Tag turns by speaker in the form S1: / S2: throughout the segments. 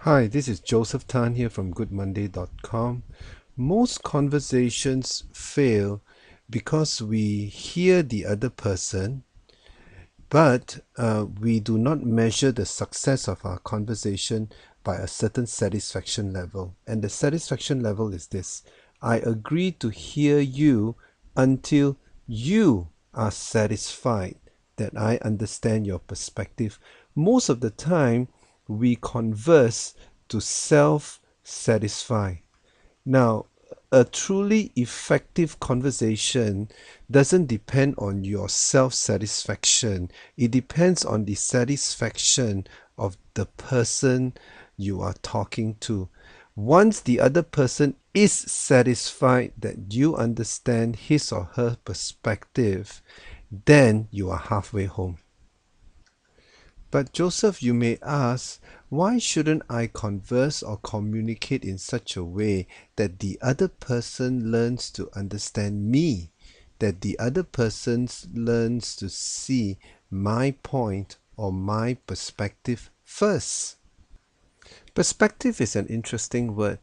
S1: Hi, this is Joseph Tan here from goodmonday.com. Most conversations fail because we hear the other person, but we do not measure the success of our conversation by a certain satisfaction level. And the satisfaction level is this: I agree to hear you until you are satisfied that I understand your perspective. Most of the time, we converse to self satisfy. Now, a truly effective conversation doesn't depend on your self satisfaction, it depends on the satisfaction of the person you are talking to. Once the other person is satisfied that you understand his or her perspective, then you are halfway home. But Joseph, you may ask, why shouldn't I converse or communicate in such a way that the other person learns to understand me, that the other person learns to see my point or my perspective first? Perspective is an interesting word.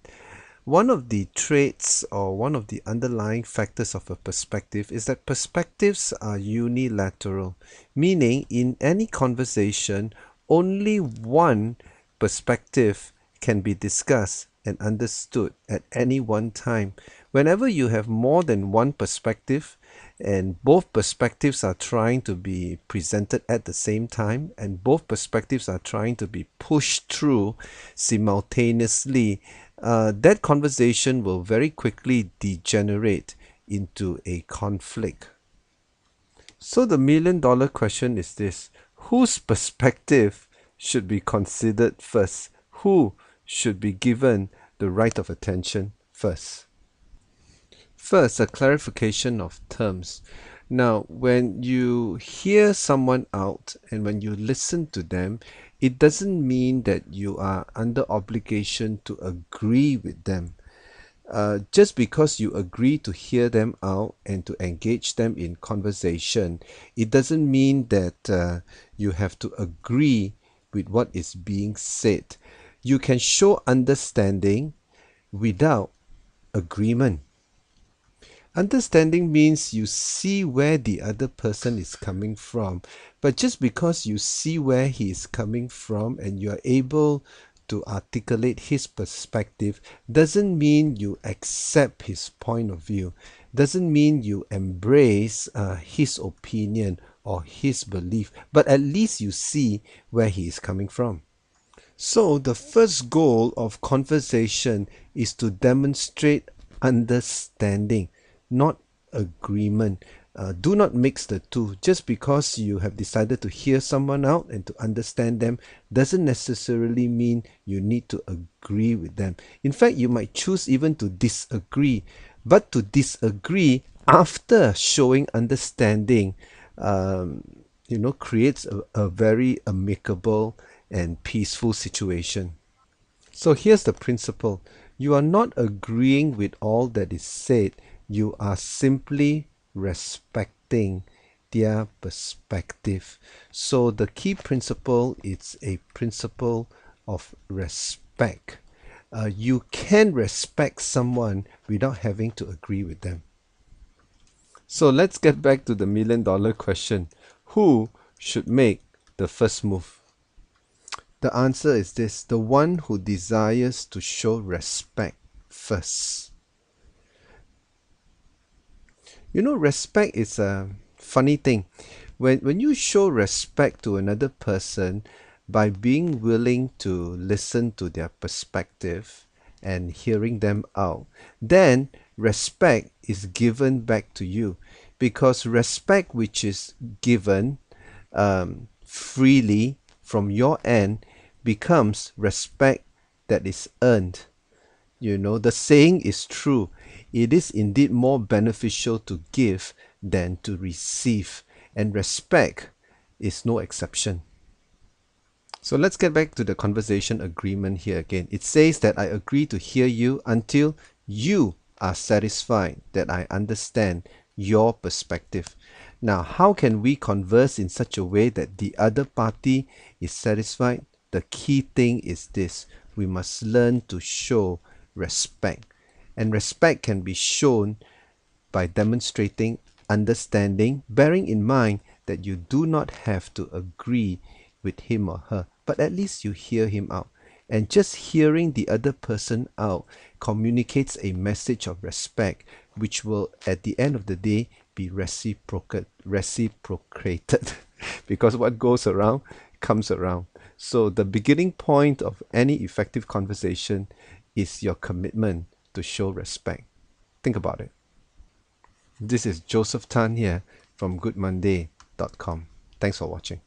S1: One of the traits or one of the underlying factors of a perspective is that perspectives are unilateral, meaning in any conversation, only one perspective can be discussed and understood at any one time. Whenever you have more than one perspective, and both perspectives are trying to be presented at the same time, and both perspectives are trying to be pushed through simultaneously, that conversation will very quickly degenerate into a conflict. So the $1,000,000 question is this: whose perspective should be considered first? Who should be given the right of attention first? First, a clarification of terms. Now, when you hear someone out and when you listen to them, it doesn't mean that you are under obligation to agree with them. Just because you agree to hear them out and to engage them in conversation, it doesn't mean that you have to agree with what is being said. You can show understanding without agreement. Understanding means you see where the other person is coming from. But just because you see where he is coming from and you are able to articulate his perspective doesn't mean you accept his point of view, doesn't mean you embrace his opinion or his belief, but at least you see where he is coming from. So the first goal of conversation is to demonstrate understanding, not agreement. Do not mix the two. Just because you have decided to hear someone out and to understand them doesn't necessarily mean you need to agree with them. In fact, you might choose even to disagree. But to disagree after showing understanding, creates a very amicable and peaceful situation. So here's the principle: you are not agreeing with all that is said, you are simply respecting their perspective. So the key principle is a principle of respect. You can respect someone without having to agree with them. So let's get back to the $1,000,000 question. Who should make the first move? The answer is this: the one who desires to show respect first. You know, respect is a funny thing. When you show respect to another person by being willing to listen to their perspective and hearing them out, then respect is given back to you. Because respect which is given freely from your end becomes respect that is earned. You know, the saying is true. It is indeed more beneficial to give than to receive, and respect is no exception. So let's get back to the conversation agreement here again. It says that I agree to hear you until you are satisfied that I understand your perspective. Now, how can we converse in such a way that the other party is satisfied? The key thing is this: we must learn to show respect. And respect can be shown by demonstrating understanding, bearing in mind that you do not have to agree with him or her, but at least you hear him out. And just hearing the other person out communicates a message of respect, which will, at the end of the day, be reciprocated. Because what goes around comes around. So the beginning point of any effective conversation is your commitment to show respect. Think about it. This is Joseph Tan here from goodmonday.com. Thanks for watching.